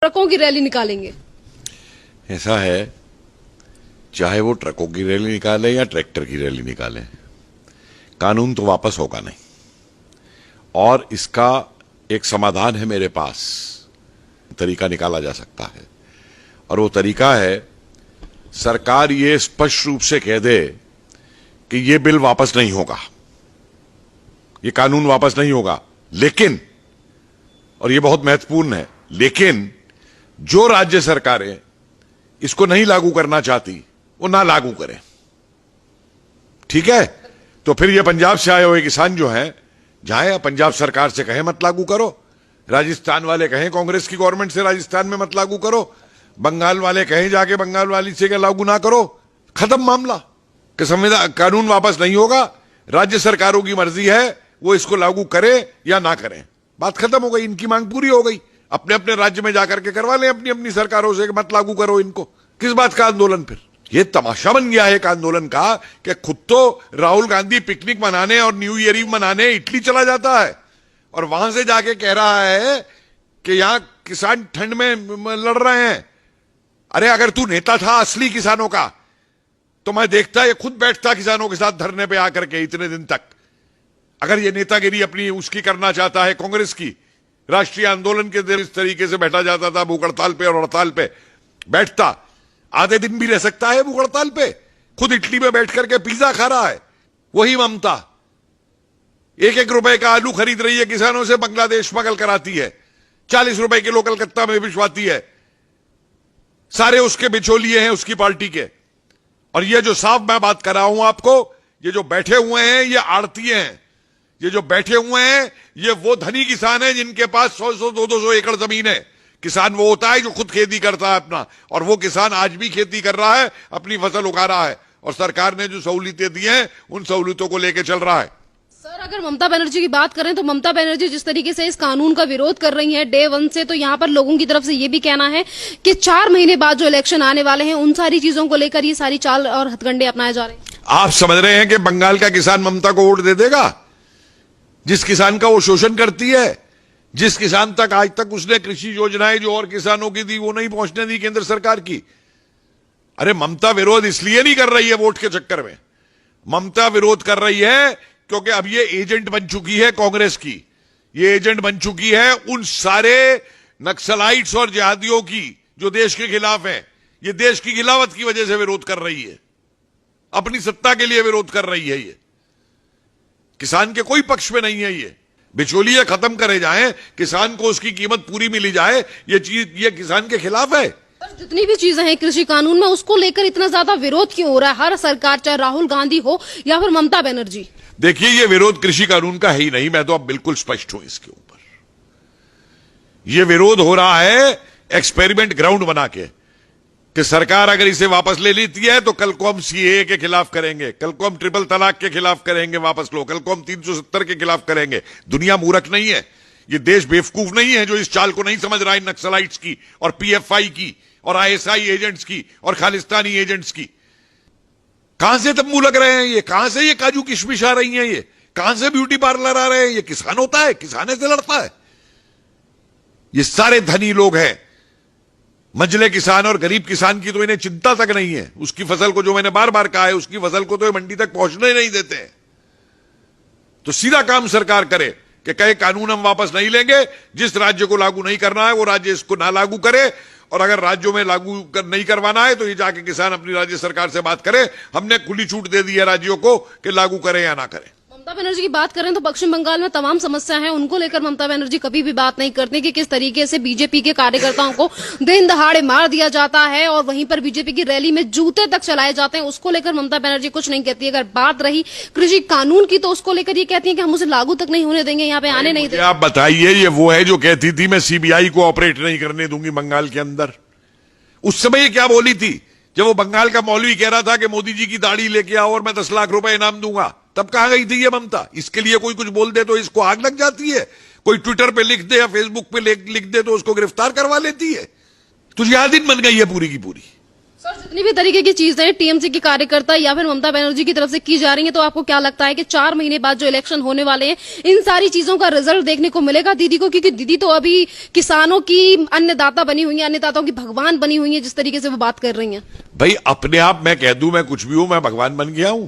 ट्रकों की रैली निकालेंगे। ऐसा है, चाहे वो ट्रकों की रैली निकाले या ट्रैक्टर की रैली निकाले, कानून तो वापस होगा नहीं। और इसका एक समाधान है मेरे पास, तरीका निकाला जा सकता है। और वो तरीका है, सरकार ये स्पष्ट रूप से कह दे कि ये बिल वापस नहीं होगा, ये कानून वापस नहीं होगा, लेकिन, और ये बहुत महत्वपूर्ण है, लेकिन जो राज्य सरकारें इसको नहीं लागू करना चाहती वो ना लागू करें। ठीक है? तो फिर ये पंजाब से आए हुए किसान जो हैं, जाए पंजाब सरकार से कहें मत लागू करो, राजस्थान वाले कहें कांग्रेस की गवर्नमेंट से राजस्थान में मत लागू करो, बंगाल वाले कहें जाके बंगाल वाली से लागू ना करो, खत्म मामला। कि संविधान कानून वापस नहीं होगा, राज्य सरकारों की मर्जी है वो इसको लागू करे या ना करें, बात खत्म हो गई, इनकी मांग पूरी हो गई। अपने अपने राज्य में जाकर के करवा लें अपनी अपनी सरकारों से, मत लागू करो इनको। किस बात का आंदोलन? फिर ये तमाशा बन गया है एक आंदोलन का कि खुद तो राहुल गांधी पिकनिक मनाने और न्यू ईयर ईव मनाने इटली चला जाता है और वहां से जाके कह रहा है कि यहां किसान ठंड में लड़ रहे हैं। अरे अगर तू नेता था असली किसानों का तो मैं देखता, ये खुद बैठता किसानों के साथ धरने पे आकर के इतने दिन तक। अगर ये नेतागिरी अपनी उसकी करना चाहता है कांग्रेस की, राष्ट्रीय आंदोलन के दिन इस तरीके से बैठा जाता था भूख हड़ताल पे और हड़ताल पे बैठता, आधे दिन भी रह सकता है भूख हड़ताल पे, खुद इटली में बैठ करके पिज्जा खा रहा है। वही ममता 1-1 रुपए का आलू खरीद रही है किसानों से, बांग्लादेश स्मगल कराती है, 40 रुपए किलो कलकत्ता में भिजवाती है, सारे उसके बिचौलिए हैं उसकी पार्टी के। और ये जो साफ मैं बात कर रहा हूं आपको, ये जो बैठे हुए हैं ये आड़तीय हैं, ये जो बैठे हुए हैं ये वो धनी किसान हैं जिनके पास 100-100, 200 एकड़ जमीन है। किसान वो होता है जो खुद खेती करता है अपना, और वो किसान आज भी खेती कर रहा है, अपनी फसल उगा रहा है, और सरकार ने जो सहूलियतें दी हैं उन सहूलियतों को लेकर चल रहा है। सर अगर ममता बनर्जी की बात करें तो ममता बनर्जी जिस तरीके से इस कानून का विरोध कर रही हैं डे 1 से, तो यहाँ पर लोगों की तरफ से ये भी कहना है कि 4 महीने बाद जो इलेक्शन आने वाले हैं उन सारी चीजों को लेकर ये सारी चाल और हथकंडे अपनाए जा रहे हैं। आप समझ रहे हैं कि बंगाल का किसान ममता को वोट दे देगा? जिस किसान का वो शोषण करती है, जिस किसान तक आज तक उसने कृषि योजनाएं जो और किसानों की दी वो नहीं पहुंचने दी केंद्र सरकार की। अरे ममता विरोध इसलिए नहीं कर रही है वोट के चक्कर में, ममता विरोध कर रही है क्योंकि अब ये एजेंट बन चुकी है कांग्रेस की, ये एजेंट बन चुकी है उन सारे नक्सलाइट्स और जिहादियों की जो देश के खिलाफ हैं। ये देश की खिलाफत की वजह से विरोध कर रही है, अपनी सत्ता के लिए विरोध कर रही है। ये किसान के कोई पक्ष में नहीं है, ये बिचौलिए खत्म करे जाएं, किसान को उसकी कीमत पूरी मिली जाए, ये चीज ये किसान के खिलाफ है। जितनी भी चीजें हैं कृषि कानून में उसको लेकर इतना ज्यादा विरोध क्यों हो रहा है हर सरकार, चाहे राहुल गांधी हो या फिर ममता बनर्जी? देखिए ये विरोध कृषि कानून का है ही नहीं, मैं तो अब बिल्कुल स्पष्ट हूं इसके ऊपर। ये विरोध हो रहा है एक्सपेरिमेंट ग्राउंड बना के कि सरकार अगर इसे वापस ले लेती है तो कल को हम सीएए के खिलाफ करेंगे, कल को हम ट्रिपल तलाक के खिलाफ करेंगे, वापस लो, कल को हम 370 के खिलाफ करेंगे। दुनिया मूर्ख नहीं है, ये देश बेवकूफ नहीं है जो इस चाल को नहीं समझ रहा है नक्सलाइट्स की और पीएफआई की और आईएसआई एजेंट्स की और खालिस्तानी एजेंट्स की। कहां से तंबू लग रहे हैं ये, कहां से ये काजू किशमिश आ रही हैं, ये कहां से ब्यूटी पार्लर आ रहे हैं? ये किसान होता है, किसाने से लड़ता है। ये सारे धनी लोग हैं, मंझले किसान और गरीब किसान की तो इन्हें चिंता तक नहीं है। उसकी फसल को, जो मैंने बार बार कहा है, उसकी फसल को तो ये मंडी तक पहुंचने नहीं देते हैं। तो सीधा काम सरकार करे कि कहे कानून हम वापस नहीं लेंगे, जिस राज्य को लागू नहीं करना है वो राज्य इसको ना लागू करे, और अगर राज्यों में लागू नहीं करवाना है तो ये जाके किसान अपनी राज्य सरकार से बात करे। हमने खुली छूट दे दी है राज्यों को कि लागू करें या ना करें। ममता बनर्जी की बात करें तो पश्चिम बंगाल में तमाम समस्या है, उनको लेकर ममता बनर्जी कभी भी बात नहीं करती कि किस तरीके से बीजेपी के कार्यकर्ताओं को दिन दहाड़े मार दिया जाता है और वहीं पर बीजेपी की रैली में जूते तक चलाए जाते हैं। उसको लेकर ममता बनर्जी कुछ नहीं कहती। अगर बात रही कृषि कानून की तो उसको लेकर ये कहती है कि हम उसे लागू तक नहीं होने देंगे, यहाँ पे आने नहीं देंगे। आप बताइए, ये वो है जो कहती थी मैं सीबीआई को ऑपरेट नहीं करने दूंगी बंगाल के अंदर। उस समय ये क्या बोली थी जब वो बंगाल का मौलवी कह रहा था कि मोदी जी की दाढ़ी लेके आओ और मैं 10 लाख रुपए इनाम दूंगा? तब कहां गई थी ये ममता? इसके लिए कोई कुछ बोल दे तो इसको आग लग जाती है, कोई ट्विटर पे लिख दे या फेसबुक पे लिख दे तो उसको गिरफ्तार करवा लेती है। तो जिहादीन बन गई है पूरी की पूरी। सर, जितनी भी तरीके की चीजें टीएमसी के कार्यकर्ता या फिर ममता बनर्जी की तरफ से की जा रही हैं, तो आपको क्या लगता है कि 4 महीने बाद जो इलेक्शन होने वाले हैं, इन सारी चीजों का रिजल्ट देखने को मिलेगा दीदी को? क्योंकि दीदी तो अभी किसानों की अन्नदाता बनी हुई है, अन्नदाताओं की भगवान बनी हुई है, जिस तरीके से वो बात कर रही हैं। भाई अपने आप मैं कह दूं मैं कुछ भी हूं, मैं भगवान बन गया हूं,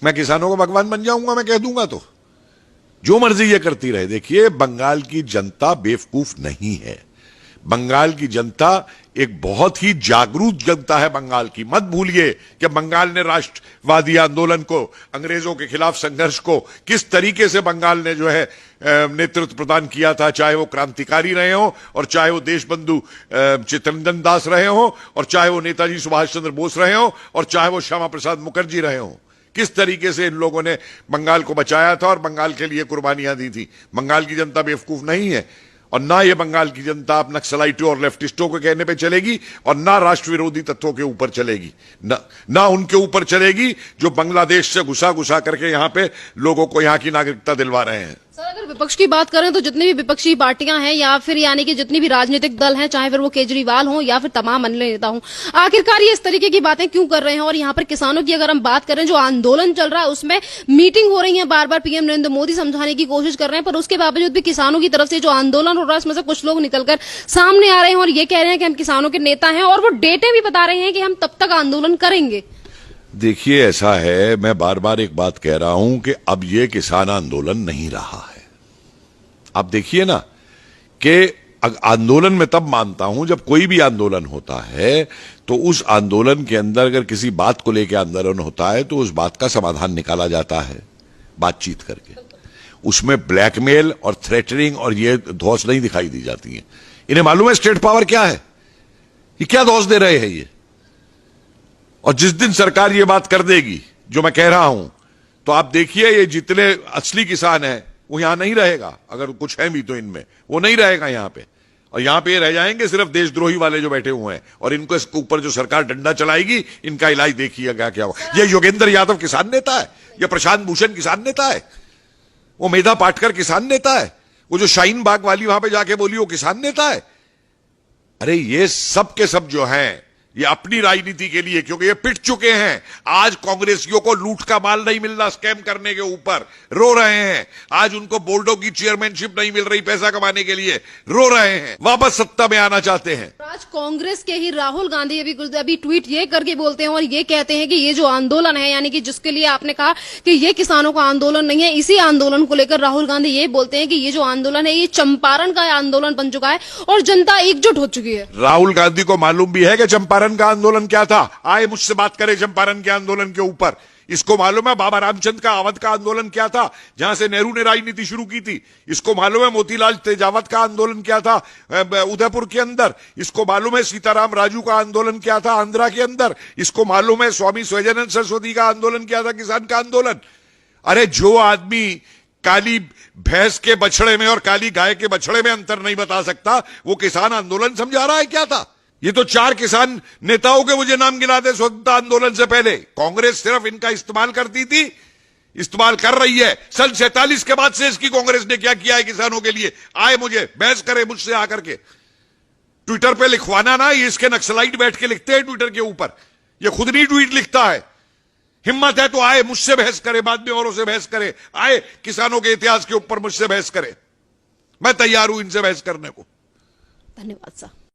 मैं किसानों का भगवान बन जाऊंगा, मैं कह दूंगा तो जो मर्जी ये करती रहे। देखिए, बंगाल की जनता बेवकूफ नहीं है। बंगाल की जनता एक बहुत ही जागरूक जनता है बंगाल की। मत भूलिए कि बंगाल ने राष्ट्रवादी आंदोलन को, अंग्रेजों के खिलाफ संघर्ष को किस तरीके से बंगाल ने जो है नेतृत्व प्रदान किया था, चाहे वो क्रांतिकारी रहे हो और चाहे वो देशबंधु चित्तरंजन दास रहे हो और चाहे वो नेताजी सुभाष चंद्र बोस रहे हो और चाहे वो श्यामा प्रसाद मुखर्जी रहे हो। किस तरीके से इन लोगों ने बंगाल को बचाया था और बंगाल के लिए कुर्बानियां दी थी। बंगाल की जनता बेवकूफ नहीं है और ना ये बंगाल की जनता अब नक्सलाइटों और लेफ्टिस्टों के कहने पे चलेगी और ना राष्ट्र विरोधी तत्वों के ऊपर चलेगी, ना उनके ऊपर चलेगी जो बांग्लादेश से घुसा घुसा करके यहां पे लोगों को यहां की नागरिकता दिलवा रहे हैं। सर, अगर विपक्ष की बात करें तो जितनी भी विपक्षी पार्टियां हैं या फिर यानी कि जितनी भी राजनीतिक दल हैं, चाहे फिर वो केजरीवाल हो या फिर तमाम अन्य नेता हो, आखिरकार ये इस तरीके की बातें क्यों कर रहे हैं? और यहाँ पर किसानों की अगर हम बात करें, जो आंदोलन चल रहा है उसमें मीटिंग हो रही है, बार बार पीएम नरेंद्र मोदी समझाने की कोशिश कर रहे हैं, पर उसके बावजूद भी किसानों की तरफ से जो आंदोलन हो रहा है उसमें से कुछ लोग निकलकर सामने आ रहे हैं और ये कह रहे हैं कि हम किसानों के नेता हैं और वो डेटे भी बता रहे हैं कि हम तब तक आंदोलन करेंगे। देखिए, ऐसा है, मैं बार बार एक बात कह रहा हूं कि अब ये किसान आंदोलन नहीं रहा है। आप देखिए ना कि आंदोलन में तब मानता हूं जब कोई भी आंदोलन होता है तो उस आंदोलन के अंदर अगर किसी बात को लेकर आंदोलन होता है तो उस बात का समाधान निकाला जाता है बातचीत करके। उसमें ब्लैकमेल और थ्रेटनिंग और ये धौंस नहीं दिखाई दी जाती है। इन्हें मालूम है स्टेट पावर क्या है, ये क्या धौंस दे रहे हैं ये। और जिस दिन सरकार ये बात कर देगी जो मैं कह रहा हूं, तो आप देखिए ये जितने असली किसान हैं वो यहां नहीं रहेगा। अगर कुछ है भी तो इनमें वो नहीं रहेगा यहां पे, और यहां पे रह जाएंगे सिर्फ देशद्रोही वाले जो बैठे हुए हैं। और इनको इसके ऊपर जो सरकार डंडा चलाएगी, इनका इलाज देखिएगा क्या होगा। ये योगेंद्र यादव किसान नेता है, ये प्रशांत भूषण किसान नेता है, वो मेधा पाटकर किसान नेता है, वो जो शाहीन बाग वाली वहां पे जाके बोली वो किसान नेता है। अरे ये सब के सब जो हैं ये अपनी राजनीति के लिए, क्योंकि ये पिट चुके हैं। आज कांग्रेसियों को लूट का माल नहीं मिल रहा, स्कैम करने के ऊपर रो रहे हैं। आज उनको बोर्डों की चेयरमैनशिप नहीं मिल रही पैसा कमाने के लिए, रो रहे हैं, वापस सत्ता में आना चाहते हैं। आज कांग्रेस के ही राहुल गांधी अभी ट्वीट ये करके बोलते हैं और ये कहते हैं कि ये जो आंदोलन है, यानी कि जिसके लिए आपने कहा कि ये किसानों का आंदोलन नहीं है, इसी आंदोलन को लेकर राहुल गांधी ये बोलते हैं कि ये जो आंदोलन है ये चंपारण का आंदोलन बन चुका है और जनता एकजुट हो चुकी है। राहुल गांधी को मालूम भी है कि चंपारण का आंदोलन क्या था। आए मुझसे बात करें चंपारण के आंदोलन के ऊपर। इसको मालूम है बाबा रामचंद्र का अवध का आंदोलन क्या था, जहां से नेहरू ने राजनीति शुरू की थी। इसको मालूम है मोतीलाल तेजावत का आंदोलन क्या था उदयपुर के अंदर। इसको मालूम है सीताराम राजू का आंदोलन क्या था आंध्रा के अंदर। इसको मालूम है स्वामी स्वयजानंद सरस्वती का आंदोलन क्या था, किसान का आंदोलन। अरे जो आदमी काली भैंस के बछड़े में और काली गाय के बछड़े में अंतर नहीं बता सकता, वो किसान आंदोलन समझा रहा है क्या था। ये तो 4 किसान नेताओं के मुझे नाम गिना दे स्वतंत्रता आंदोलन से पहले। कांग्रेस सिर्फ इनका इस्तेमाल करती थी, इस्तेमाल कर रही है। सन 47 के बाद से इसकी कांग्रेस ने क्या किया है किसानों के लिए। आए मुझे बहस करे मुझसे आकर के, ट्विटर पे लिखवाना ना, ये इसके नक्सलाइट बैठ के लिखते हैं ट्विटर के ऊपर, ये खुद नहीं ट्वीट लिखता है। हिम्मत है तो आए मुझसे बहस करे, बाद में औरों से बहस करे, आए किसानों के इतिहास के ऊपर मुझसे बहस करे। मैं तैयार हूं इनसे बहस करने को। धन्यवाद सर।